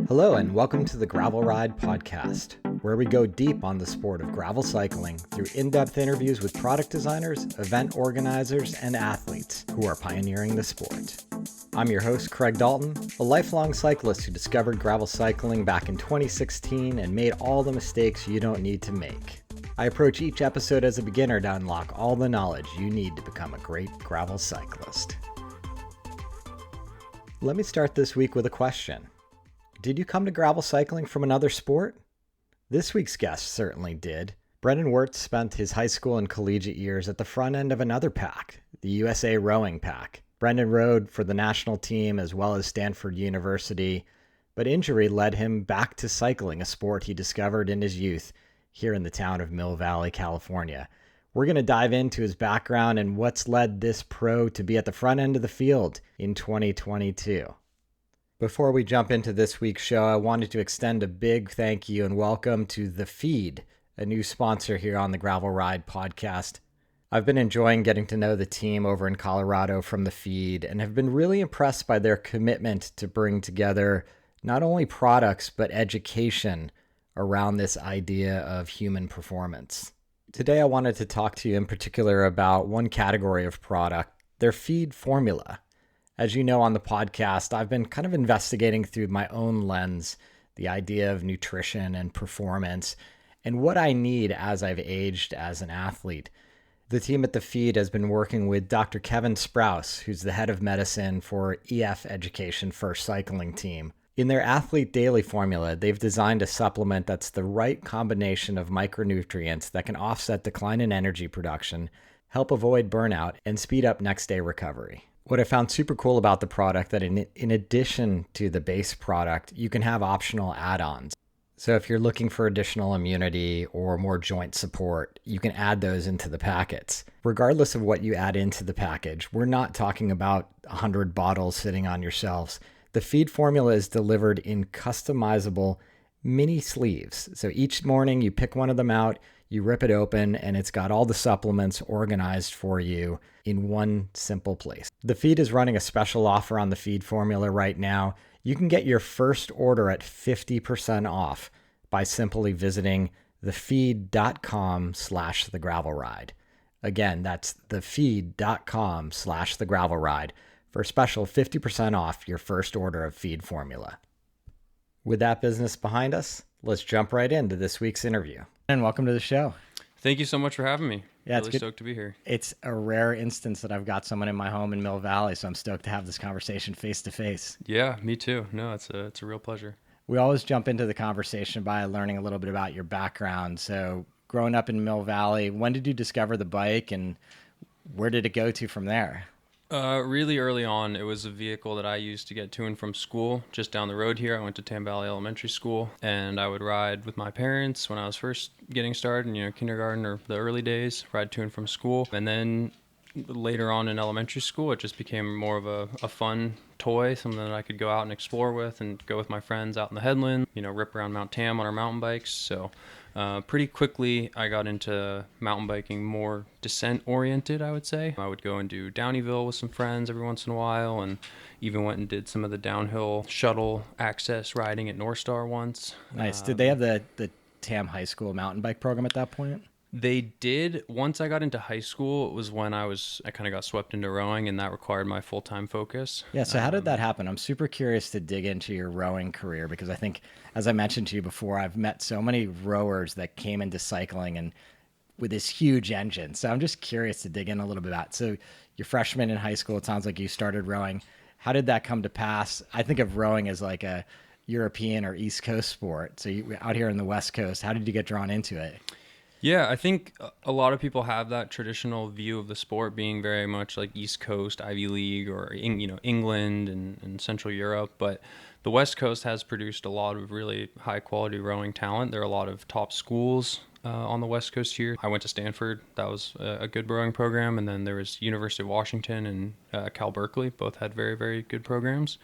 Hello and welcome to the Gravel Ride podcast, where we go deep on the sport of gravel cycling through in-depth interviews with product designers, event organizers, and athletes who are pioneering the sport. I'm your host, Craig Dalton, a lifelong cyclist who discovered gravel cycling back in 2016 and made all the mistakes you don't need to make. I approach each episode as a beginner to unlock all the knowledge you need to become a great gravel cyclist. Let me start this week with a question. Did you come to gravel cycling from another sport? This week's guest certainly did. Brennan Wertz spent his high school and collegiate years at the front end of another pack, the USA Rowing Pack. Brendan rowed for the national team as well as Stanford University, but injury led him back to cycling, a sport he discovered in his youth here in the town of Mill Valley, California. We're going to dive into his background and what's led this pro to be at the front end of the field in 2022. Before we jump into this week's show, I wanted to extend a big thank you and welcome to The Feed, a new sponsor here on the Gravel Ride podcast. I've been enjoying getting to know the team over in Colorado from The Feed and have been really impressed by their commitment to bring together not only products but education around this idea of human performance. Today I wanted to talk to you in particular about one category of product, their feed formula. As you know on the podcast, I've been kind of investigating through my own lens the idea of nutrition and performance and what I need as I've aged as an athlete. The team at The Feed has been working with Dr. Kevin Sprouse, who's the head of medicine for EF Education First Cycling Team. In their Athlete Daily formula, they've designed a supplement that's the right combination of micronutrients that can offset decline in energy production, help avoid burnout, and speed up next-day recovery. What I found super cool about the product that in addition to the base product, you can have optional add-ons. So if you're looking for additional immunity or more joint support, you can add those into the packets. Regardless of what you add into the package, we're not talking about 100 bottles sitting on your shelves. The feed formula is delivered in customizable mini sleeves. So each morning you pick one of them out, you rip it open, and it's got all the supplements organized for you in one simple place. The Feed is running a special offer on the feed formula right now. You can get your first order at 50% off by simply visiting thefeed.com/thegravelride. Again, that's thefeed.com/thegravelride for a special 50% off your first order of feed formula. With that business behind us, let's jump right into this week's interview. And welcome to the show. Thank you so much for having me. Yeah, really stoked to be here. It's a rare instance that I've got someone in my home in Mill Valley, so I'm stoked to have this conversation face to face. Yeah, me too. No, it's a real pleasure. We always jump into the conversation by learning a little bit about your background. So growing up in Mill Valley, when did you discover the bike and where did it go to from there? Really early on, it was a vehicle that I used to get to and from school just down the road here. I went to Tam Valley Elementary School, and I would ride with my parents when I was first getting started, kindergarten or the early days, ride to and from school. And then later on in elementary school, it just became more of a fun toy, something that I could go out and explore with and go with my friends out in the headland, rip around Mount Tam on our mountain bikes. So pretty quickly, I got into mountain biking more descent-oriented, I would say. I would go and do Downeyville with some friends every once in a while, and even went and did some of the downhill shuttle access riding at North Star once. Nice. Did they have the Tam High School mountain bike program at that point? They did. Once I got into high school, it was when I kind of got swept into rowing, and that required my full-time focus. Yeah, so how did that happen? I'm super curious to dig into your rowing career because I think, as I mentioned to you before, I've met so many rowers that came into cycling and with this huge engine. So I'm just curious to dig in a little bit about it. So you're freshman in high school. It sounds like you started rowing. How did that come to pass? I think of rowing as like a European or East Coast sport. So you out here in the West Coast, how did you get drawn into it? Yeah, I think a lot of people have that traditional view of the sport being very much like East Coast, Ivy League, or England and Central Europe. But the West Coast has produced a lot of really high quality rowing talent. There are a lot of top schools on the West Coast here. I went to Stanford. That was a good rowing program. And then there was University of Washington and Cal Berkeley. Both had very, very good programs.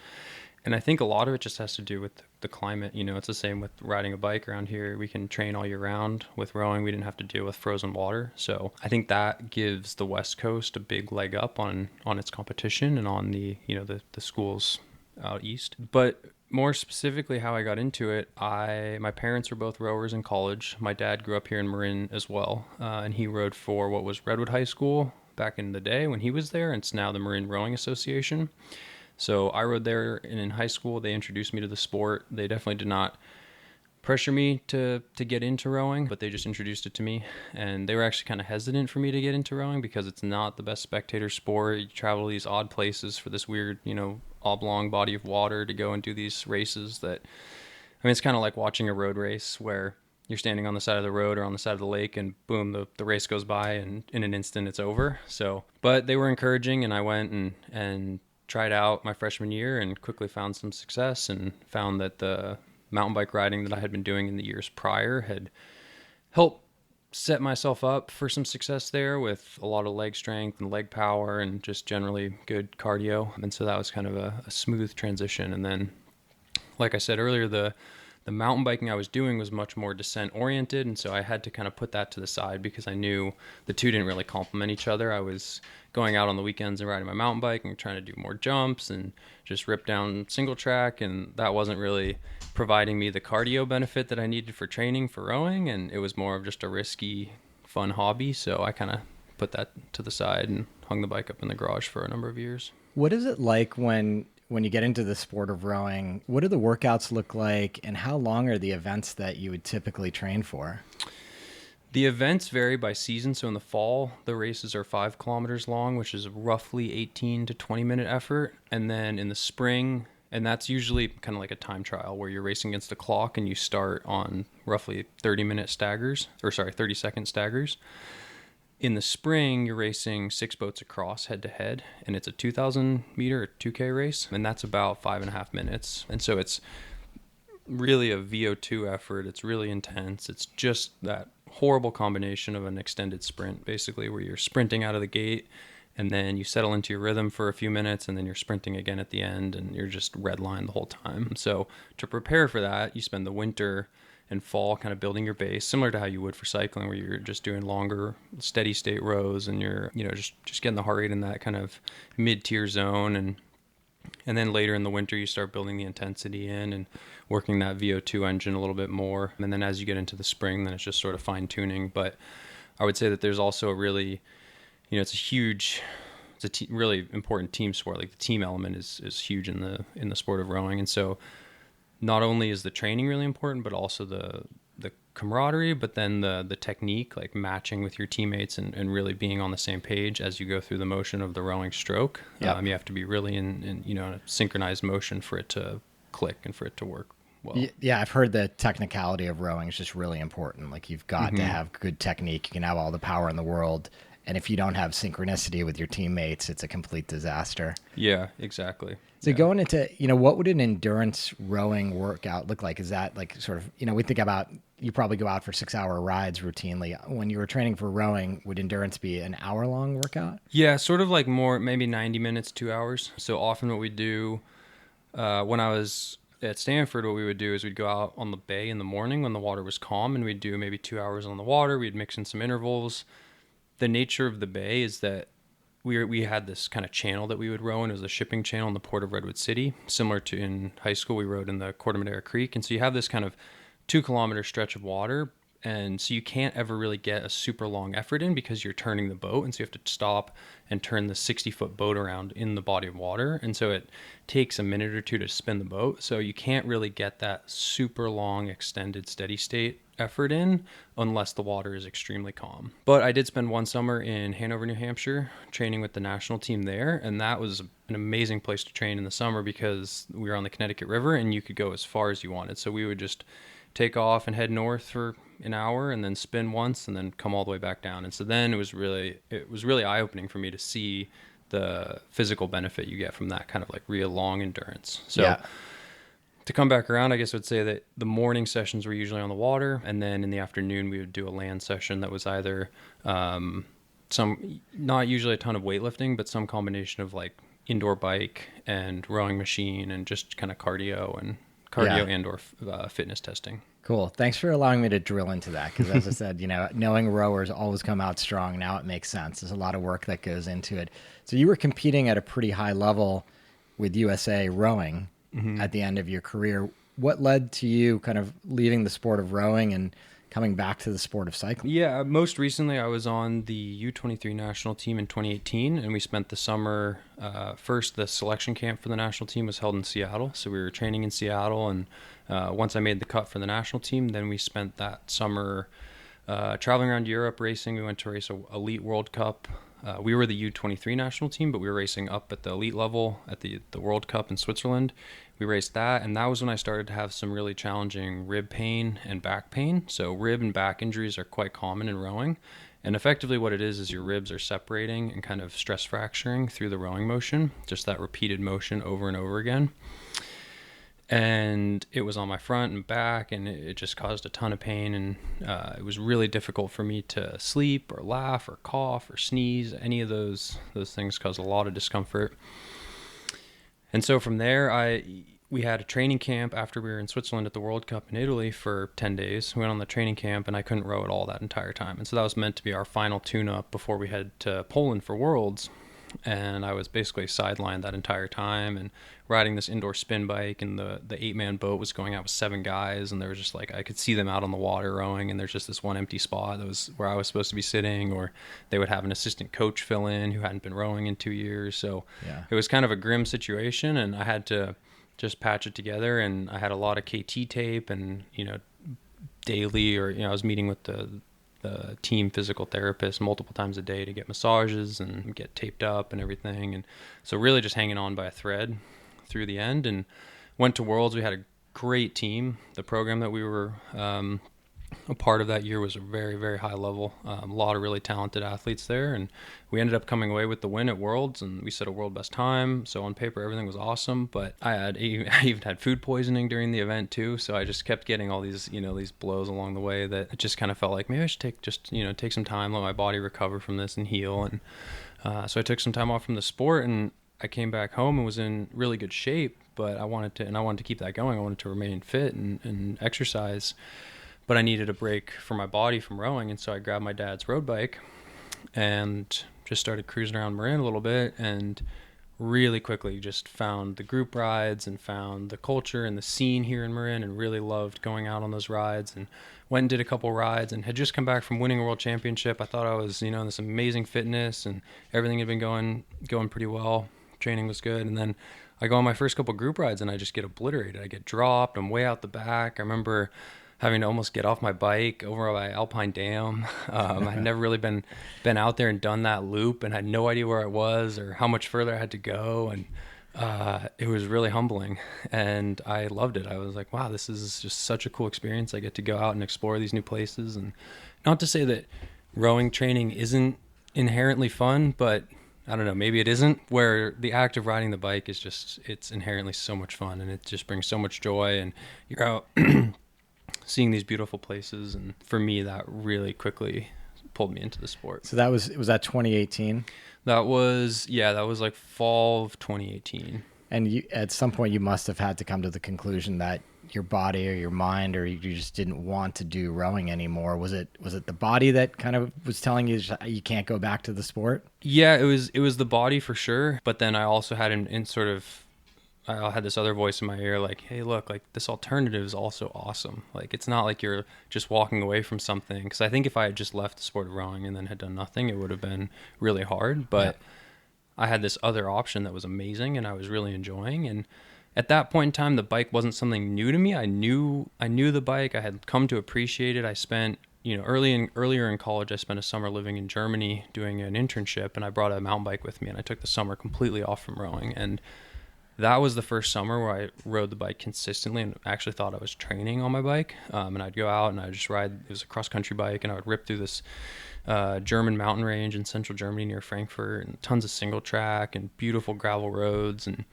And I think a lot of it just has to do with the climate. It's the same with riding a bike around here. We can train all year round. With rowing, we didn't have to deal with frozen water. So I think that gives the West Coast a big leg up on its competition and on the schools out east. But more specifically, how I got into it, my parents were both rowers in college. My dad grew up here in Marin as well, and he rowed for what was Redwood High School back in the day when he was there, and it's now the Marin Rowing Association. So I rowed there, and in high school, they introduced me to the sport. They definitely did not pressure me to get into rowing, but they just introduced it to me, and they were actually kind of hesitant for me to get into rowing because it's not the best spectator sport. You travel to these odd places for this weird, oblong body of water to go and do these races that, it's kind of like watching a road race where you're standing on the side of the road or on the side of the lake and boom, the race goes by and in an instant it's over. So, but they were encouraging, and I went and tried out my freshman year and quickly found some success and found that the mountain bike riding that I had been doing in the years prior had helped set myself up for some success there with a lot of leg strength and leg power and just generally good cardio. And so that was kind of a smooth transition. And then, like I said earlier, the mountain biking I was doing was much more descent oriented. And so I had to kind of put that to the side because I knew the two didn't really complement each other. I was going out on the weekends and riding my mountain bike and trying to do more jumps and just rip down single track. And that wasn't really providing me the cardio benefit that I needed for training for rowing. And it was more of just a risky, fun hobby. So I kind of put that to the side and hung the bike up in the garage for a number of years. What is it like when you get into the sport of rowing? What do the workouts look like, and how long are the events that you would typically train for? The events vary by season. So in the fall, the races are 5 kilometers long, which is roughly 18 to 20 minute effort. And then in the spring, and that's usually kind of like a time trial where you're racing against the clock and you start on roughly 30-second staggers. In the spring, you're racing 6 boats across head to head, and it's a 2,000 meter or 2K race, and that's about 5.5 minutes. And so it's really a VO2 effort. It's really intense. It's just that horrible combination of an extended sprint, basically, where you're sprinting out of the gate, and then you settle into your rhythm for a few minutes, and then you're sprinting again at the end, and you're just redline the whole time. So to prepare for that, you spend the winter and fall kind of building your base, similar to how you would for cycling, where you're just doing longer steady state rows and you're just getting the heart rate in that kind of mid-tier zone, and then later in the winter you start building the intensity in and working that VO2 engine a little bit more. And then as you get into the spring, then it's just sort of fine-tuning. But I would say that there's also a really, it's a really important team sport. Like the team element is huge in the sport of rowing. And so not only is the training really important, but also the camaraderie, but then the technique, like matching with your teammates and really being on the same page as you go through the motion of the rowing stroke. Yep. You have to be really in a synchronized motion for it to click and for it to work well. Yeah, I've heard the technicality of rowing is just really important. Like you've got to have good technique. You can have all the power in the world, and if you don't have synchronicity with your teammates, it's a complete disaster. Yeah, exactly. So going into, what would an endurance rowing workout look like? Is that like sort of, we think about, you probably go out for 6-hour rides routinely. When you were training for rowing, would endurance be an hour-long workout? Yeah, sort of like more, maybe 90 minutes, 2 hours. So often what we do, when I was at Stanford, what we would do is we'd go out on the bay in the morning when the water was calm, and we'd do maybe 2 hours on the water. We'd mix in some intervals. The nature of the bay is that we had this kind of channel that we would row in. It was a shipping channel in the port of Redwood City, similar to in high school we rowed in the Corte Madera Creek. And so you have this kind of 2-kilometer stretch of water, and so you can't ever really get a super long effort in because you're turning the boat, and so you have to stop and turn the 60-foot boat around in the body of water, and so it takes a minute or two to spin the boat. So you can't really get that super long extended steady state effort in unless the water is extremely calm. But I did spend one summer in Hanover, New Hampshire, training with the national team there, and that was an amazing place to train in the summer because we were on the Connecticut River and you could go as far as you wanted. So we would just take off and head north for an hour and then spin once and then come all the way back down. And so then it was really eye-opening for me to see the physical benefit you get from that kind of like real long endurance. So yeah. To come back around, I guess I would say that the morning sessions were usually on the water, and then in the afternoon we would do a land session that was either some, not usually a ton of weightlifting, but some combination of like indoor bike and rowing machine and just kind of cardio and or fitness testing. Cool. Thanks for allowing me to drill into that, because as I said, knowing rowers always come out strong. Now it makes sense. There's a lot of work that goes into it. So you were competing at a pretty high level with USA rowing. at the end of your career. What led to you kind of leaving the sport of rowing and coming back to the sport of cycling? Yeah, most recently I was on the U23 national team in 2018, and we spent the summer, first the selection camp for the national team was held in Seattle, so we were training in Seattle, and once I made the cut for the national team, then we spent that summer traveling around Europe racing. We went to race a Elite World Cup. We were the U23 national team, but we were racing up at the elite level at the World Cup in Switzerland. We raced that, and that was when I started to have some really challenging rib pain and back pain. So rib and back injuries are quite common in rowing. And effectively what it is your ribs are separating and kind of stress fracturing through the rowing motion, just that repeated motion over and over again. And it was on my front and back, and it just caused a ton of pain, and it was really difficult for me to sleep or laugh or cough or sneeze. Any of those things caused a lot of discomfort. And so from there, we had a training camp after we were in Switzerland at the World Cup in Italy for 10 days. We went on the training camp, and I couldn't row at all that entire time. And so that was meant to be our final tune-up before we head to Poland for Worlds. And I was basically sidelined that entire time and riding this indoor spin bike, and the 8-man boat was going out with 7 guys, and there was just like, I could see them out on the water rowing, and there's just this one empty spot that was where I was supposed to be sitting, or they would have an assistant coach fill in who hadn't been rowing in 2 years. So It was kind of a grim situation, and I had to just patch it together. And I had a lot of KT tape, and daily, or I was meeting with the team physical therapist multiple times a day to get massages and get taped up and everything. And so really just hanging on by a thread through the end, and went to Worlds. We had a great team. The program that we were a part of that year was a very, very high level. A lot of really talented athletes there, and we ended up coming away with the win at Worlds, and we set a world best time. So on paper, everything was awesome, but I even had food poisoning during the event too. So I just kept getting all these, these blows along the way that it just kind of felt like maybe I should take some time, let my body recover from this and heal. And so I took some time off from the sport, and I came back home and was in really good shape, but I wanted to keep that going. I wanted to remain fit and exercise, but I needed a break for my body from rowing. And so I grabbed my dad's road bike and just started cruising around Marin a little bit, and really quickly just found the group rides and found the culture and the scene here in Marin, and really loved going out on those rides, and went and did a couple rides, and had just come back from winning a world championship. I thought I was, in this amazing fitness, and everything had been going pretty well. Training was good. And then I go on my first couple group rides, and I just get obliterated. I get dropped. I'm way out the back. I remember having to almost get off my bike over by Alpine Dam. I'd never really been out there and done that loop, and had no idea where I was or how much further I had to go. And it was really humbling, and I loved it. I was like, wow, this is just such a cool experience. I get to go out and explore these new places. And not to say that rowing training isn't inherently fun, but I don't know, maybe it isn't, where the act of riding the bike is just, it's inherently so much fun, and it just brings so much joy, and you're out seeing these beautiful places. And for me, that really quickly pulled me into the sport. So was that 2018? That was like fall of 2018. And at some point you must have had to come to the conclusion that your body or your mind, or you just didn't want to do rowing anymore. Was it the body that kind of was telling you you can't go back to the sport? Yeah, it was the body for sure. But then I also had I had this other voice in my ear like, hey, look, like this alternative is also awesome. Like, it's not like you're just walking away from something. Because I think if I had just left the sport of rowing and then had done nothing, it would have been really hard. But yeah. I had this other option that was amazing, and I was really enjoying. And at that point in time, the bike wasn't something new to me. I knew the bike. I had come to appreciate it. I spent, earlier in college, I spent a summer living in Germany doing an internship, and I brought a mountain bike with me, and I took the summer completely off from rowing. And that was the first summer where I rode the bike consistently and actually thought I was training on my bike. And I'd go out and I'd just ride. It was a cross-country bike, and I would rip through this German mountain range in central Germany near Frankfurt, and tons of single track and beautiful gravel roads. And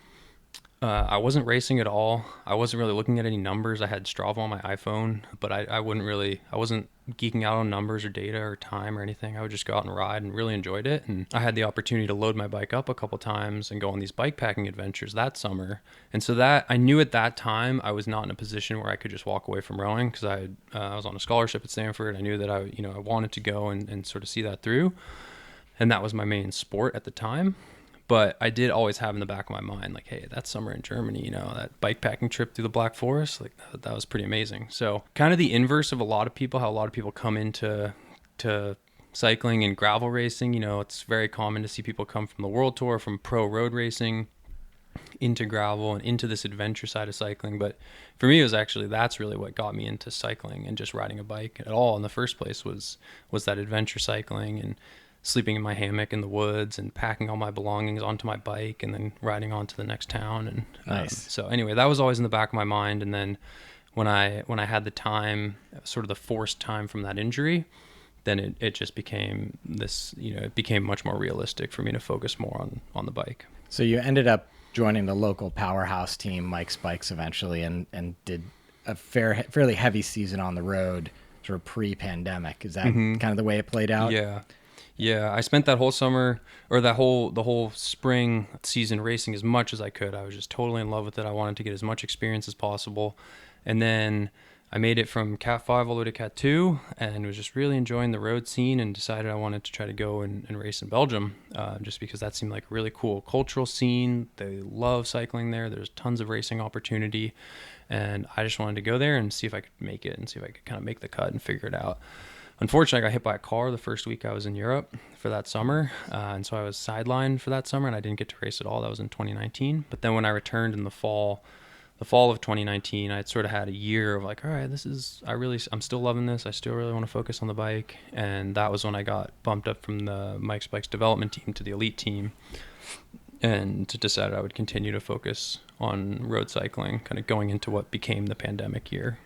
I wasn't racing at all. I wasn't really looking at any numbers. I had Strava on my iPhone, but I wasn't geeking out on numbers or data or time or anything. I would just go out and ride, and really enjoyed it. And I had the opportunity to load my bike up a couple times and go on these bike packing adventures that summer. And so that I knew at that time I was not in a position where I could just walk away from rowing, because I was on a scholarship at Stanford. I knew that I wanted to go and sort of see that through. And that was my main sport at the time. But I did always have in the back of my mind, like, hey, that summer in Germany, you know, that bike packing trip through the Black Forest, like that was pretty amazing. So kind of the inverse of a lot of people, how a lot of people come into cycling and gravel racing. You know, it's very common to see people come from the World Tour, from pro road racing into gravel and into this adventure side of cycling. But for me, it was actually, that's really what got me into cycling and just riding a bike at all in the first place was that adventure cycling and sleeping in my hammock in the woods and packing all my belongings onto my bike and then riding on to the next town. And nice. So anyway, that was always in the back of my mind. And then when I had the time, sort of the forced time from that injury, then it just became this, you know, it became much more realistic for me to focus more on the bike. So you ended up joining the local powerhouse team, Mike's Bikes, eventually, and did a fairly heavy season on the road, sort of pre-pandemic. Is that kind of the way it played out? Yeah. I spent that whole summer, or the whole spring season racing as much as I could. I was just totally in love with it. I wanted to get as much experience as possible. And then I made it from Cat 5 all the way to Cat 2 and was just really enjoying the road scene and decided I wanted to try to go and race in Belgium, just because that seemed like a really cool cultural scene. They love cycling there. There's tons of racing opportunity. And I just wanted to go there and see if I could make it and see if I could kind of make the cut and figure it out. Unfortunately, I got hit by a car the first week I was in Europe for that summer. And so I was sidelined for that summer and I didn't get to race at all. That was in 2019. But then when I returned in the fall of 2019, I'd sort of had a year of like, all right, I'm still loving this. I still really want to focus on the bike. And that was when I got bumped up from the Mike's Bikes development team to the elite team and decided I would continue to focus on road cycling, kind of going into what became the pandemic year.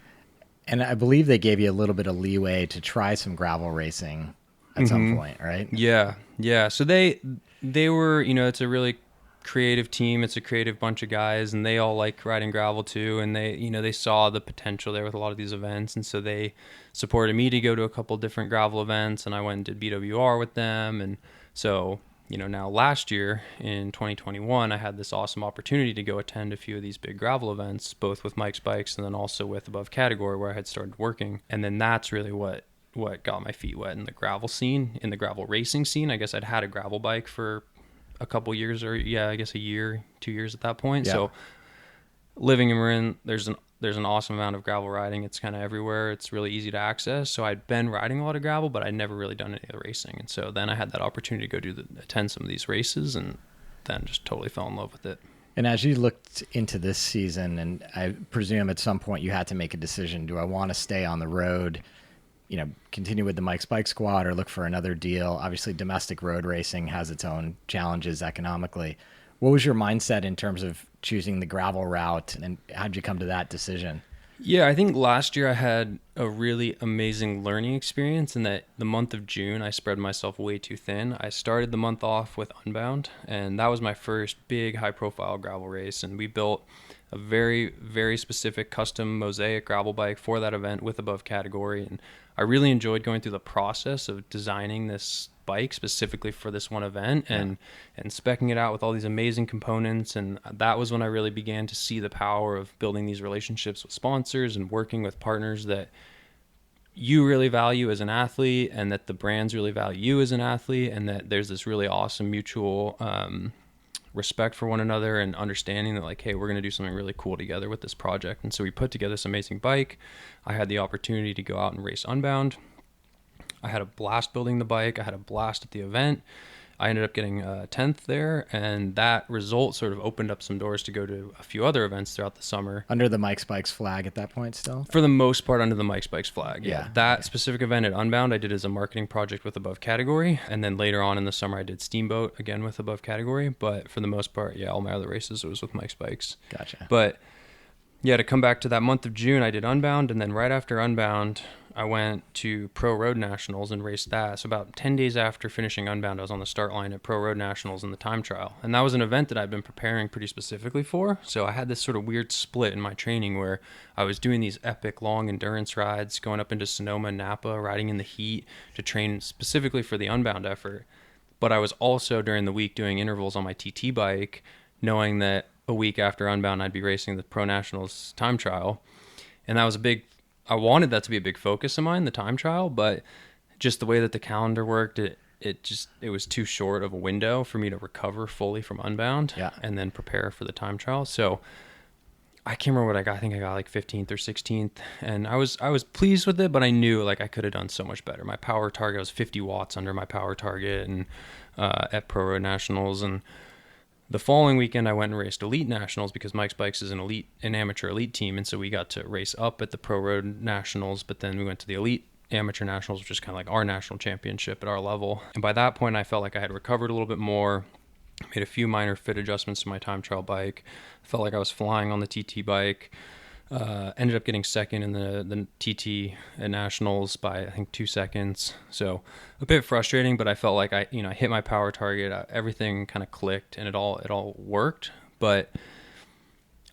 And I believe they gave you a little bit of leeway to try some gravel racing at some point, right? Yeah. So they were, you know, it's a really creative team. It's a creative bunch of guys and they all like riding gravel too. And they saw the potential there with a lot of these events. And so they supported me to go to a couple different gravel events and I went and did BWR with them. And so, you know, now last year in 2021, I had this awesome opportunity to go attend a few of these big gravel events, both with Mike's Bikes and then also with Above Category where I had started working. And then that's really what got my feet wet in the gravel scene, in the gravel racing scene. I guess I'd had a gravel bike for a couple years, or I guess a year, 2 years at that point. Yeah. So living in Marin, there's an awesome amount of gravel riding. It's kind of everywhere. It's really easy to access. So I'd been riding a lot of gravel, but I'd never really done any of the racing. And so then I had that opportunity to go attend some of these races and then just totally fell in love with it. And as you looked into this season, and I presume at some point you had to make a decision, do I want to stay on the road, you know, continue with the Mike's Bike Squad or look for another deal? Obviously, domestic road racing has its own challenges economically. What was your mindset in terms of choosing the gravel route, and how'd you come to that decision? Yeah, I think last year I had a really amazing learning experience in that the month of June, I spread myself way too thin. I started the month off with Unbound, and that was my first big high-profile gravel race, and we built a very, very specific custom mosaic gravel bike for that event with Above Category, and I really enjoyed going through the process of designing this bike specifically for this one event and speccing it out with all these amazing components. And that was when I really began to see the power of building these relationships with sponsors and working with partners that you really value as an athlete and that the brands really value you as an athlete, and that there's this really awesome mutual respect for one another and understanding that like, hey, we're going to do something really cool together with this project. And so we put together this amazing bike. I had the opportunity to go out and race Unbound. I had a blast building the bike. I had a blast at the event. I ended up getting 10th there, and that result sort of opened up some doors to go to a few other events throughout the summer. Under the Mike's Bikes flag at that point still? For the most part, under the Mike's Bikes flag, yeah. That specific event at Unbound I did as a marketing project with Above Category, and then later on in the summer I did Steamboat again with Above Category, but for the most part, all my other races, it was with Mike's Bikes. Gotcha. But yeah, to come back to that month of June, I did Unbound, and then right after Unbound, I went to Pro Road Nationals and raced that. So about 10 days after finishing Unbound, I was on the start line at Pro Road Nationals in the time trial. And that was an event that I'd been preparing pretty specifically for. So I had this sort of weird split in my training where I was doing these epic long endurance rides, going up into Sonoma and Napa, riding in the heat to train specifically for the Unbound effort. But I was also during the week doing intervals on my TT bike, knowing that a week after Unbound, I'd be racing the Pro Nationals time trial. And that was I wanted that to be a big focus of mine, the time trial, but just the way that the calendar worked, it was too short of a window for me to recover fully from Unbound and then prepare for the time trial. So I can't remember what I got. I think I got like 15th or 16th, and I was pleased with it, but I knew like I could have done so much better. My power target was 50 watts under my power target, and at Pro Road Nationals. And the following weekend I went and raced Elite Nationals because Mike's Bikes is an amateur elite team, and so we got to race up at the Pro Road Nationals, but then we went to the Elite Amateur Nationals, which is kind of like our national championship at our level. And by that point I felt like I had recovered a little bit more. Made a few minor fit adjustments to my time trial bike. Felt like I was flying on the TT bike. Ended up getting second in the TT at Nationals by I think 2 seconds. So a bit frustrating, but I felt like I hit my power target. Everything kind of clicked and it all worked. But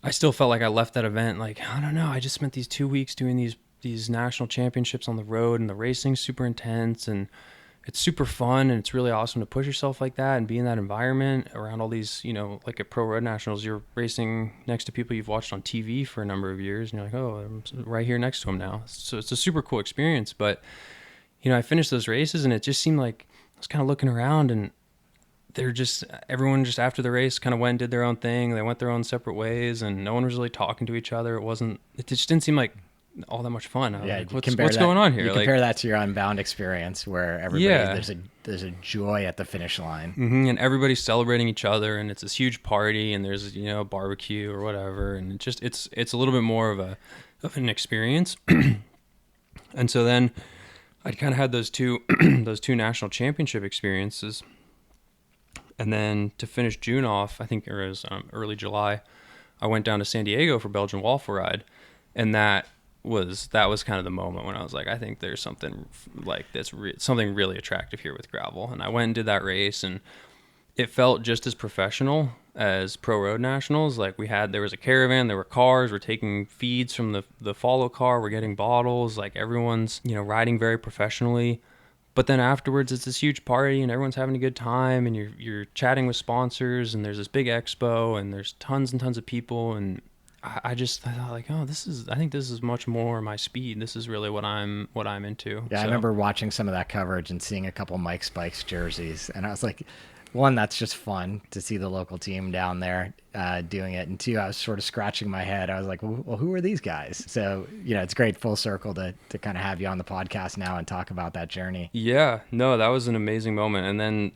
I still felt like I left that event like, I don't know. I just spent these 2 weeks doing these national championships on the road, and the racing's super intense, and it's super fun, and it's really awesome to push yourself like that and be in that environment around all these, like at Pro Road Nationals, you're racing next to people you've watched on TV for a number of years, and you're like, oh, I'm right here next to them now. So it's a super cool experience. But, I finished those races, and it just seemed like I was kind of looking around, and everyone just after the race kind of went and did their own thing. They went their own separate ways, and no one was really talking to each other. It just didn't seem like all that much fun. Like, what's going on here? You compare that to your Unbound experience where everybody there's a joy at the finish line. Mm-hmm, and everybody's celebrating each other, and it's this huge party, and there's a barbecue or whatever, and it's a little bit more of an experience. And so then I'd kind of had those two national championship experiences, and then to finish June off, I think it was early July, I went down to San Diego for Belgian Waffle Ride, and that was kind of the moment when I was like, I think there's something like something really attractive here with gravel. And I went and did that race, and it felt just as professional as Pro Road Nationals. Like there was a caravan, there were cars, we're taking feeds from the follow car, we're getting bottles, like everyone's, riding very professionally. But then afterwards it's this huge party and everyone's having a good time, and you're chatting with sponsors, and there's this big expo, and there's tons and tons of people, and I thought like, oh, I think this is much more my speed. This is really what I'm into. Yeah, so. I remember watching some of that coverage and seeing a couple Mike's Bikes jerseys, and I was like, one, that's just fun to see the local team down there doing it, and two, I was sort of scratching my head. I was like, well, who are these guys? So it's great full circle to kind of have you on the podcast now and talk about that journey. Yeah, no, that was an amazing moment,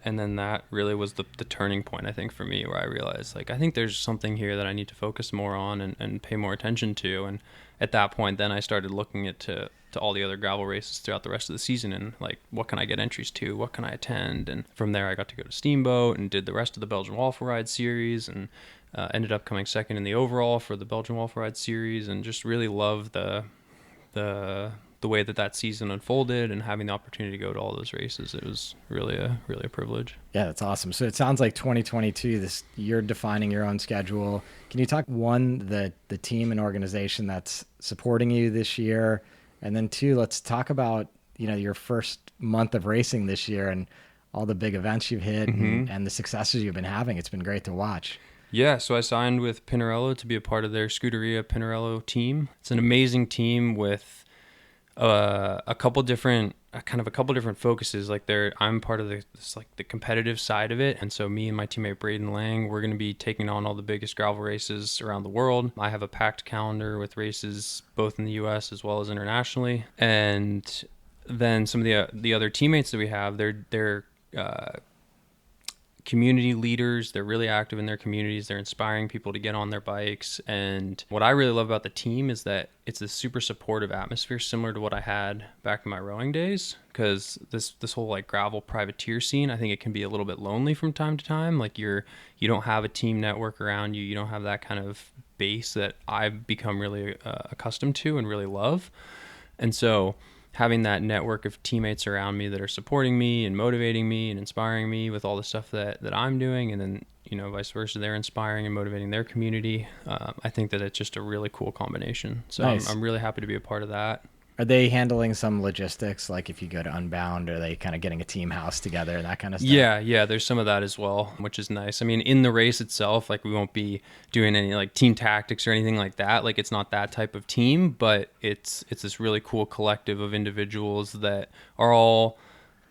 and then that really was the turning point, I think, for me, where I realized like I think there's something here that I need to focus more on and pay more attention to. And at that point, then I started looking to all the other gravel races throughout the rest of the season, and like, what can I get entries to? What can I attend? And from there, I got to go to Steamboat and did the rest of the Belgian Waffle Ride series, and ended up coming second in the overall for the Belgian Waffle Ride series, and just really loved the way that season unfolded, and having the opportunity to go to all those races. It was really a privilege. Yeah, that's awesome. So it sounds like 2022, you're defining your own schedule. Can you talk, one, the team and organization that's supporting you this year? And then two, let's talk about, your first month of racing this year and all the big events you've hit, mm-hmm. and the successes you've been having. It's been great to watch. Yeah, so I signed with Pinarello to be a part of their Scuderia Pinarello team. It's an amazing team with a couple different focuses. Like I'm part of the competitive side of it, and so me and my teammate Braden Lang, we're going to be taking on all the biggest gravel races around the world. I have a packed calendar with races both in the U.S. as well as internationally, and then some of the other teammates that we have, they're community leaders. They're really active in their communities. They're inspiring people to get on their bikes. And what I really love about the team is that it's a super supportive atmosphere, similar to what I had back in my rowing days. Because this whole like gravel privateer scene, I think it can be a little bit lonely from time to time. Like you don't have a team network around you. You don't have that kind of base that I've become really accustomed to and really love. And so having that network of teammates around me that are supporting me and motivating me and inspiring me with all the stuff that I'm doing, and then, vice versa, they're inspiring and motivating their community. I think that it's just a really cool combination. So nice. I'm really happy to be a part of that. Are they handling some logistics? Like if you go to Unbound, are they kind of getting a team house together and that kind of stuff? Yeah. There's some of that as well, which is nice. I mean, in the race itself, like we won't be doing any like team tactics or anything like that. Like it's not that type of team, but it's this really cool collective of individuals that are all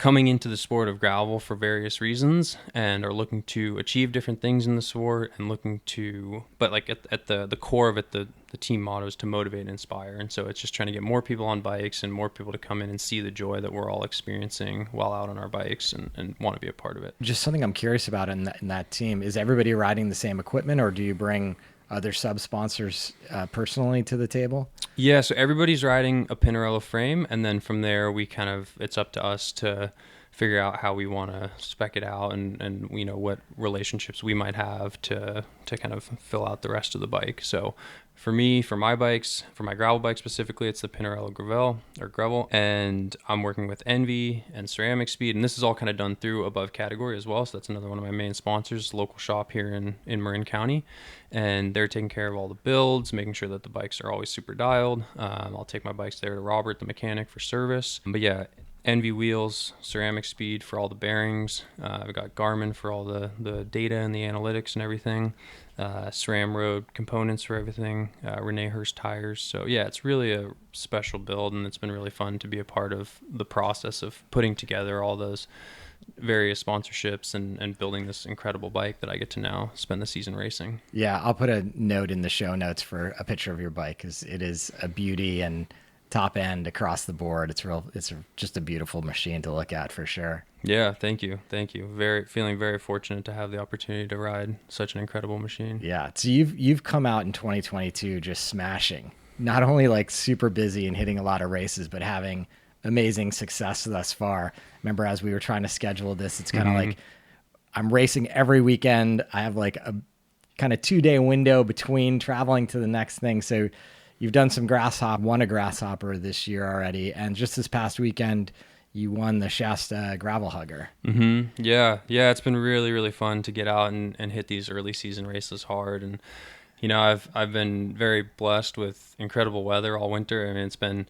coming into the sport of gravel for various reasons and are looking to achieve different things in the sport and looking to, but like at the core of it, the team motto is to motivate and inspire. And so it's just trying to get more people on bikes and more people to come in and see the joy that we're all experiencing while out on our bikes and want to be a part of it. Just something I'm curious about in that team, is everybody riding the same equipment, or do you bring other sub-sponsors personally to the table? Yeah, so everybody's riding a Pinarello frame, and then from there it's up to us to figure out how we want to spec it out and what relationships we might have to kind of fill out the rest of the bike. So for me, for my gravel bike specifically, it's the Pinarello Gravel, and I'm working with Envy and Ceramic Speed, and this is all kind of done through Above Category as well. So that's another one of my main sponsors, local shop here in Marin County, and they're taking care of all the builds, making sure that the bikes are always super dialed. I'll take my bikes there to Robert, the mechanic, for service. But yeah, Envy wheels, Ceramic Speed for all the bearings. I've got Garmin for all the data and the analytics and everything. SRAM Road components for everything. Renee Hurst tires. So yeah, it's really a special build, and it's been really fun to be a part of the process of putting together all those various sponsorships and building this incredible bike that I get to now spend the season racing. Yeah, I'll put a note in the show notes for a picture of your bike, because it is a beauty and top end across the board. It's just a beautiful machine to look at for sure. Yeah, thank you. Feeling very fortunate to have the opportunity to ride such an incredible machine. Yeah, so you've come out in 2022 just smashing. Not only like super busy and hitting a lot of races, but having amazing success thus far. Remember, as we were trying to schedule this, it's kind of like I'm racing every weekend. I have like a kind of 2-day window between traveling to the next thing. So you've done some won a Grasshopper this year already. And just this past weekend, you won the Shasta Gravel Hugger. Mm-hmm. Yeah. It's been really, really fun to get out and hit these early season races hard. And, I've been very blessed with incredible weather all winter. I mean, it's been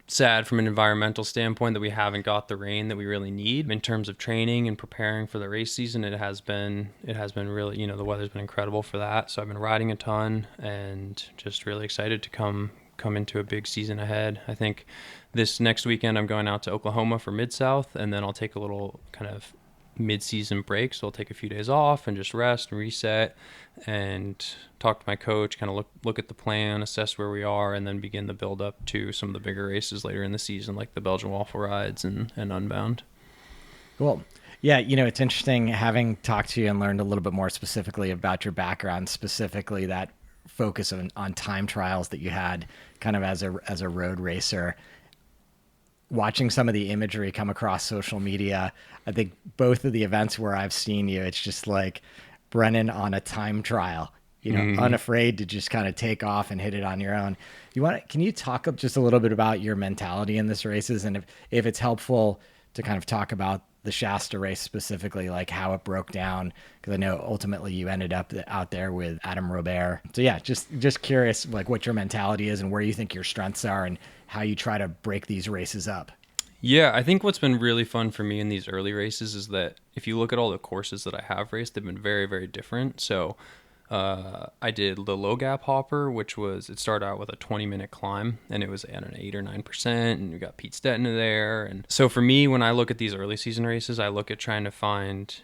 sad from an environmental standpoint that we haven't got the rain that we really need. In terms of training and preparing for the race season, it has been really, the weather's been incredible for that. So I've been riding a ton and just really excited to come into a big season ahead. I think this next weekend I'm going out to Oklahoma for Mid-South, and then I'll take a little kind of mid-season break. So I'll take a few days off and just rest and reset and talk to my coach, kind of look at the plan, assess where we are, and then begin the build up to some of the bigger races later in the season, like the Belgian Waffle Rides and Unbound. Cool. Yeah, it's interesting having talked to you and learned a little bit more specifically about your background, specifically that focus on time trials that you had kind of as a road racer. Watching some of the imagery come across social media, I think both of the events where I've seen you, it's just like Brennan on a time trial, unafraid to just kind of take off and hit it on your own. Can you talk just a little bit about your mentality in this races, and if it's helpful to kind of talk about the Shasta race specifically, like how it broke down? Because I know ultimately you ended up out there with Adam Robert. So yeah, just curious, like what your mentality is and where you think your strengths are and how you try to break these races up. Yeah, I think what's been really fun for me in these early races is that if you look at all the courses that I have raced, they've been very, very different. So I did the low gap hopper, it started out with a 20-minute climb, and it was at an 8 or 9%, and we got Pete Stettin there. And so for me, when I look at these early season races, I look at trying to find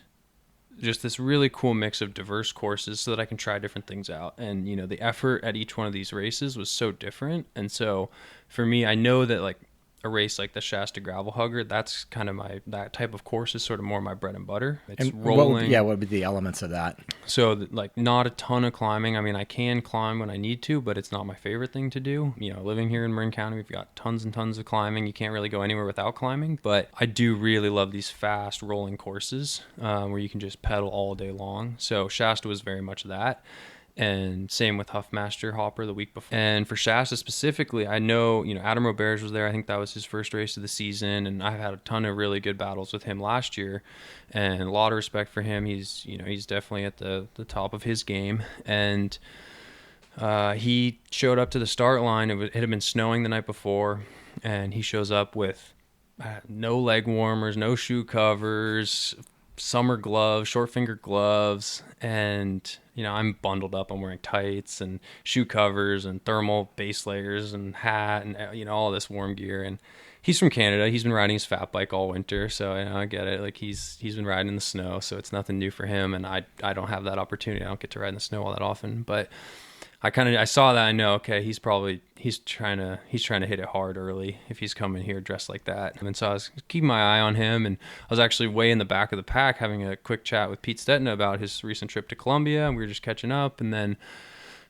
just this really cool mix of diverse courses so that I can try different things out. And, the effort at each one of these races was so different. And so for me, I know that like a race like the Shasta Gravel Hugger, that's kind of that type of course is sort of more my bread and butter. It's rolling. What would be the elements of that? So like not a ton of climbing. I mean, I can climb when I need to, but it's not my favorite thing to do. Living here in Marin County, we've got tons and tons of climbing. You can't really go anywhere without climbing, but I do really love these fast rolling courses where you can just pedal all day long. So Shasta was very much that. And same with Huffmaster Hopper the week before. And for Shasta specifically, I know, Adam Roberts was there. I think that was his first race of the season. And I've had a ton of really good battles with him last year. And a lot of respect for him. He's definitely at the top of his game. And he showed up to the start line. It had been snowing the night before. And he shows up with no leg warmers, no shoe covers, summer gloves, short finger gloves, and I'm bundled up. I'm wearing tights and shoe covers and thermal base layers and hat and all this warm gear. And he's from Canada. He's been riding his fat bike all winter, so I get it. Like he's been riding in the snow, so it's nothing new for him. And I don't have that opportunity. I don't get to ride in the snow all that often, but I saw that. I know, okay, he's trying to hit it hard early if he's coming here dressed like that. And so I was keeping my eye on him, and I was actually way in the back of the pack having a quick chat with Pete Stetina about his recent trip to Colombia, and we were just catching up. And then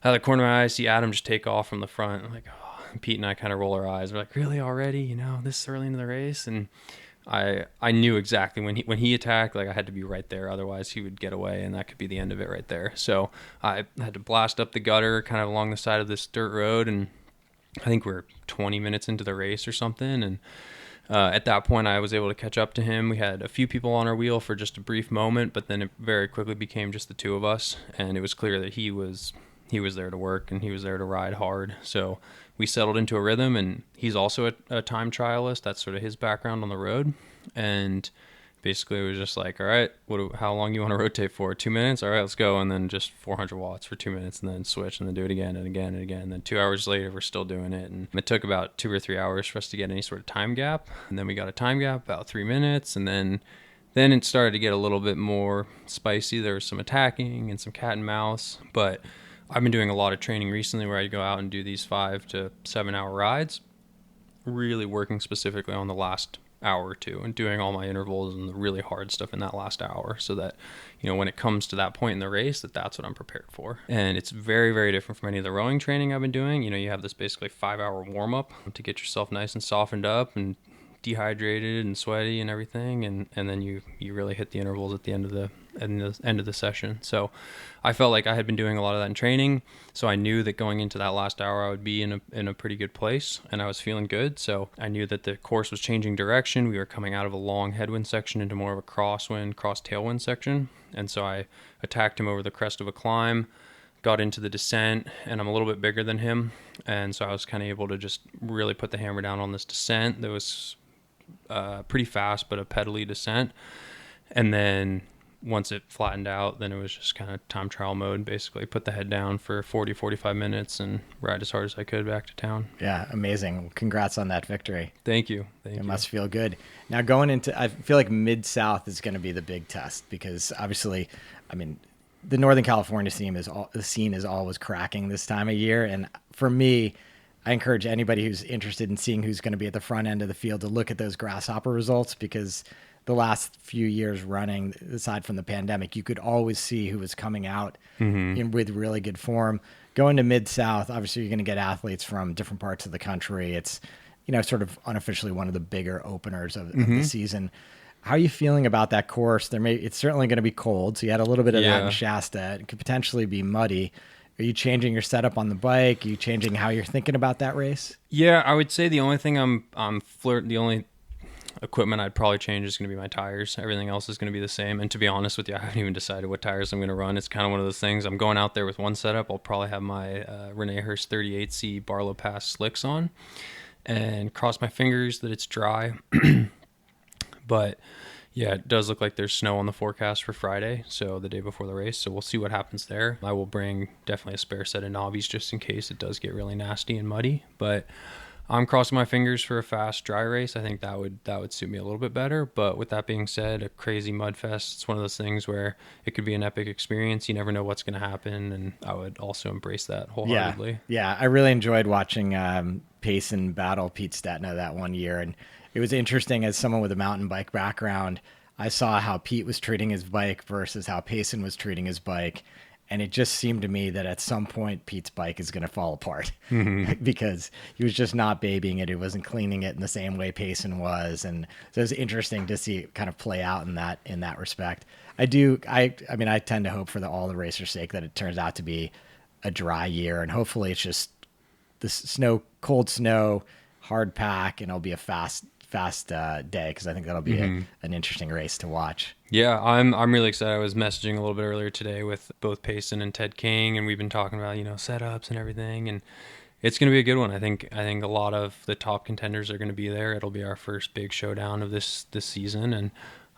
out of the corner of my eye, I see Adam just take off from the front. I'm like, oh. And Pete and I kind of roll our eyes. We're like, really already? This early into the race? And I knew exactly when he attacked, like I had to be right there, otherwise he would get away and that could be the end of it right there. So I had to blast up the gutter kind of along the side of this dirt road, and I think we're 20 minutes into the race or something, and at that point I was able to catch up to him. We had a few people on our wheel for just a brief moment, but then it very quickly became just the two of us, and it was clear that he was there to work and he was there to ride hard. So we settled into a rhythm, and he's also a time trialist. That's sort of his background on the road. And basically it was just like, all right, how long you want to rotate for? 2 minutes? All right, let's go. And then just 400 watts for 2 minutes, and then switch, and then do it again and again and again. And then 2 hours later, we're still doing it. And it took about 2 or 3 hours for us to get any sort of time gap. And then we got a time gap about 3 minutes. And then it started to get a little bit more spicy. There was some attacking and some cat and mouse, but I've been doing a lot of training recently where I go out and do these 5 to 7 hour rides, really working specifically on the last hour or two and doing all my intervals and the really hard stuff in that last hour, so that when it comes to that point in the race, that's what I'm prepared for. And it's very, very different from any of the rowing training I've been doing. You have this basically 5 hour warm up to get yourself nice and softened up and dehydrated and sweaty and everything, and then you really hit the intervals at the end of the session. So I felt like I had been doing a lot of that in training, so I knew that going into that last hour I would be in a pretty good place, and I was feeling good. So I knew that the course was changing direction. We were coming out of a long headwind section into more of a cross tailwind section, and so I attacked him over the crest of a climb, got into the descent, and I'm a little bit bigger than him, and so I was kind of able to just really put the hammer down on this descent that was pretty fast but a pedally descent. And then once it flattened out, then it was just kind of time trial mode, basically put the head down for 45 minutes and ride as hard as I could back to town. Yeah, amazing. Congrats on that victory. Thank you. It must feel good. Now going into, I feel like Mid-South is going to be the big test, because obviously, the Northern California scene is always cracking this time of year. And for me, I encourage anybody who's interested in seeing who's going to be at the front end of the field to look at those Grasshopper results, because the last few years running, aside from the pandemic, you could always see who was coming out with really good form. Going to Mid-South, obviously you're going to get athletes from different parts of the country. It's, sort of unofficially one of the bigger openers of the season. How are you feeling about that course? It's certainly going to be cold, so you had a little bit of that in Shasta. It could potentially be muddy. Are you changing your setup on the bike? Are you changing how you're thinking about that race? Yeah, I would say the only thing the only equipment I'd probably change is going to be my tires. Everything else is going to be the same. And to be honest with you, I haven't even decided what tires I'm going to run. It's kind of one of those things. I'm going out there with one setup. I'll probably have my Rene Hurst 38C Barlow Pass slicks on and cross my fingers that it's dry. But yeah, it does look like there's snow on the forecast for Friday, so the day before the race. So we'll see what happens there. I will bring definitely a spare set of knobbies just in case it does get really nasty and muddy. But I'm crossing my fingers for a fast dry race. I think that would suit me a little bit better. But with that being said, a crazy mud fest, it's one of those things where it could be an epic experience. You never know what's going to happen, and I would also embrace that wholeheartedly. Yeah, I really enjoyed watching Payson battle Pete Stetina that one year, and it was interesting as someone with a mountain bike background. I saw how Pete was treating his bike versus how Payson was treating his bike. And it just seemed to me that at some point Pete's bike is going to fall apart because he was just not babying it. He wasn't cleaning it in the same way Payson was. And so it was interesting to see it kind of play out in that respect. I tend to hope for all the racers' sake that it turns out to be a dry year, and hopefully it's just the cold snow, hard pack, and it'll be a fast day, because I think that'll be an interesting race to watch. Yeah, I'm really excited. I was messaging a little bit earlier today with both Payson and Ted King, and we've been talking about setups and everything, and it's going to be a good one. I think a lot of the top contenders are going to be there. It'll be our first big showdown of this season, and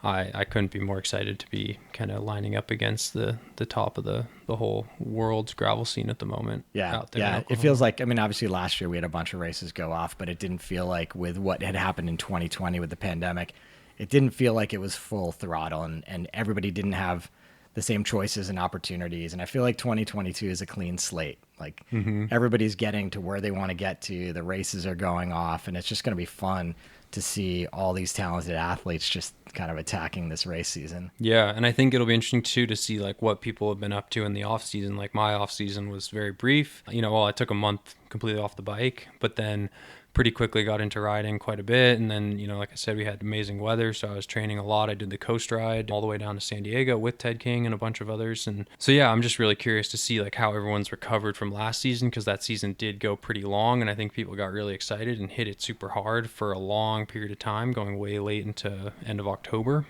I couldn't be more excited to be kind of lining up against the top of the whole world's gravel scene at the moment. Yeah, out there in yeah. It Oklahoma. feels like, I mean, obviously last year we had a bunch of races go off, but it didn't feel like with what had happened in 2020 with the pandemic, it didn't feel like it was full throttle and everybody didn't have the same choices and opportunities. And I feel like 2022 is a clean slate. Like everybody's getting to where they want to get to. The races are going off, and it's just going to be fun to see all these talented athletes just kind of attacking this race season. Yeah, and I think it'll be interesting too to see like what people have been up to in the off season. Like my off season was very brief. I took a month completely off the bike, but then pretty quickly got into riding quite a bit. And then, like I said, we had amazing weather, so I was training a lot. I did the coast ride all the way down to San Diego with Ted King and a bunch of others. And so, yeah, I'm just really curious to see like how everyone's recovered from last season, because that season did go pretty long, and I think people got really excited and hit it super hard for a long period of time, going way late into end of October.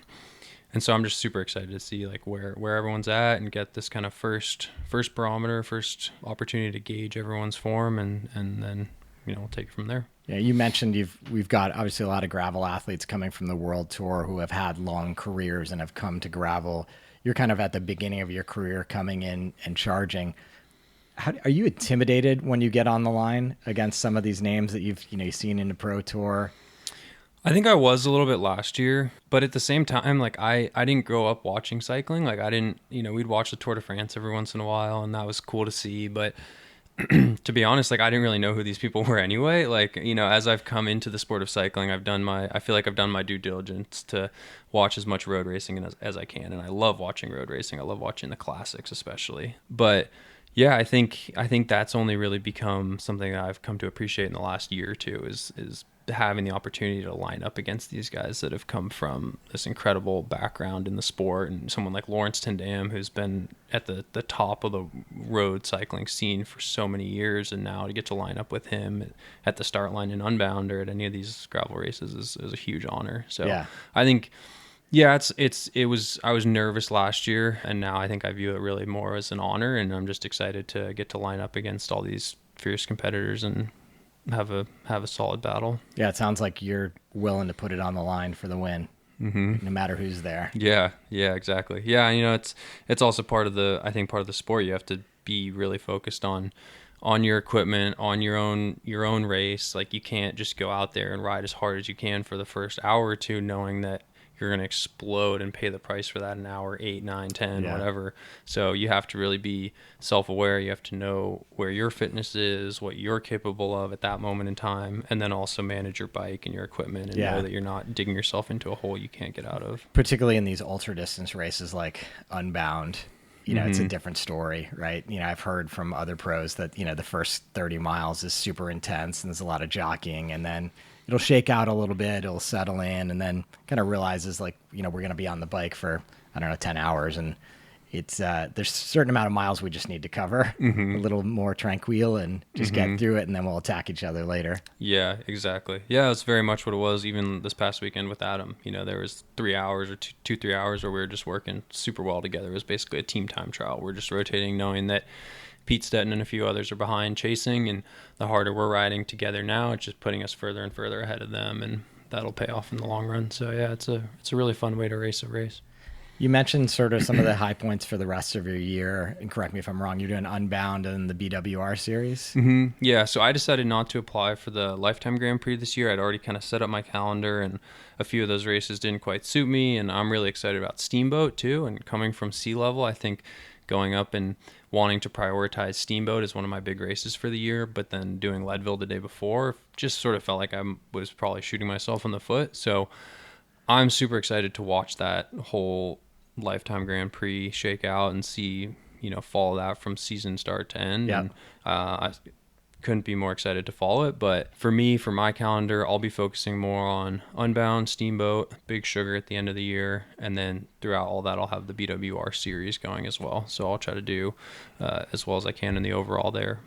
And so I'm just super excited to see like where everyone's at and get this kind of first barometer, first opportunity to gauge everyone's form, and then we'll take it from there. Yeah, you mentioned we've got obviously a lot of gravel athletes coming from the World Tour who have had long careers and have come to gravel. You're kind of at the beginning of your career coming in and charging. Are you intimidated when you get on the line against some of these names that you've seen in the Pro Tour? I think I was a little bit last year, but at the same time, like I didn't grow up watching cycling. Like I didn't, we'd watch the Tour de France every once in a while, and that was cool to see, but to be honest, like I didn't really know who these people were anyway. Like, as I've come into the sport of cycling, I feel like I've done my due diligence to watch as much road racing as I can. And I love watching road racing. I love watching the classics, especially. But yeah, I think that's only really become something that I've come to appreciate in the last year or two is having the opportunity to line up against these guys that have come from this incredible background in the sport, and someone like Lawrence Tendam, who's been at the top of the road cycling scene for so many years, and now to get to line up with him at the start line in Unbound or at any of these gravel races is a huge honor. So yeah. I think, yeah, I was nervous last year, and now I think I view it really more as an honor, and I'm just excited to get to line up against all these fierce competitors and have a solid battle. Yeah, it sounds like you're willing to put it on the line for the win, no matter who's there. Yeah, exactly. Yeah, it's also part of the sport. You have to be really focused on your equipment, on your own race. Like you can't just go out there and ride as hard as you can for the first hour or two, knowing that you're going to explode and pay the price for that in hour 8, 9, 10, whatever. So you have to really be self-aware. You have to know where your fitness is, what you're capable of at that moment in time, and then also manage your bike and your equipment and know that you're not digging yourself into a hole you can't get out of. Particularly in these ultra distance races like Unbound, it's a different story, right? I've heard from other pros that, the first 30 miles is super intense and there's a lot of jockeying, and then it'll shake out a little bit, it'll settle in, and then kind of realizes like, we're going to be on the bike for, 10 hours. And it's, there's a certain amount of miles we just need to cover, a little more tranquil and just get through it. And then we'll attack each other later. Yeah, exactly. Yeah, that's very much what it was. Even this past weekend with Adam, there was 3 hours or 3 hours where we were just working super well together. It was basically a team time trial. We're just rotating, knowing that Pete Stetton and a few others are behind chasing, and the harder we're riding together now, it's just putting us further and further ahead of them, and that'll pay off in the long run. So yeah, it's a really fun way to race a race. You mentioned sort of some of the high points for the rest of your year, and correct me if I'm wrong, you're doing Unbound and the BWR series. Yeah, so I decided not to apply for the Lifetime Grand Prix this year. I'd already kind of set up my calendar, and a few of those races didn't quite suit me, and I'm really excited about Steamboat too, and coming from sea level, I think going up and wanting to prioritize Steamboat is one of my big races for the year, but then doing Leadville the day before just sort of felt like I was probably shooting myself in the foot. So I'm super excited to watch that whole Lifetime Grand Prix shake out and see, follow that from season start to end. Yeah. And I couldn't be more excited to follow it. But for me, for my calendar, I'll be focusing more on Unbound, Steamboat, Big Sugar at the end of the year, and then throughout all that, I'll have the BWR series going as well. So I'll try to do as well as I can in the overall there.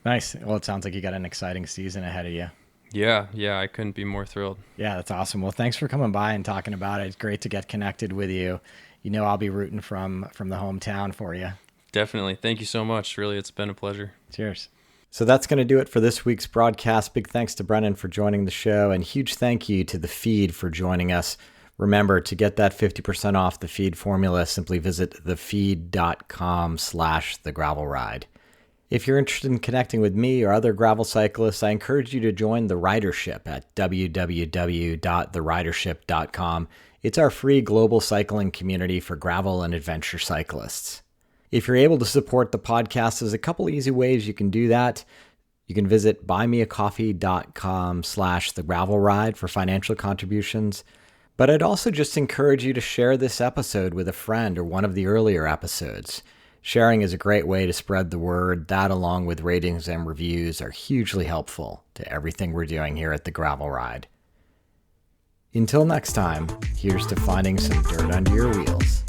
Nice. Well, it sounds like you got an exciting season ahead of you. Yeah, I couldn't be more thrilled. Yeah, that's awesome. Well, thanks for coming by and talking about it. It's great to get connected with you. I'll be rooting from the hometown for you. Definitely. Thank you so much. Really, it's been a pleasure. Cheers. So that's going to do it for this week's broadcast. Big thanks to Brennan for joining the show, and huge thank you to The Feed for joining us. Remember, to get that 50% off the feed formula, simply visit thefeed.com/thegravelride. If you're interested in connecting with me or other gravel cyclists, I encourage you to join the Ridership at www.theridership.com. It's our free global cycling community for gravel and adventure cyclists. If you're able to support the podcast, there's a couple easy ways you can do that. You can visit buymeacoffee.com/thegravelride for financial contributions. But I'd also just encourage you to share this episode with a friend or one of the earlier episodes. Sharing is a great way to spread the word. That, along with ratings and reviews, are hugely helpful to everything we're doing here at the Gravel Ride. Until next time, here's to finding some dirt under your wheels.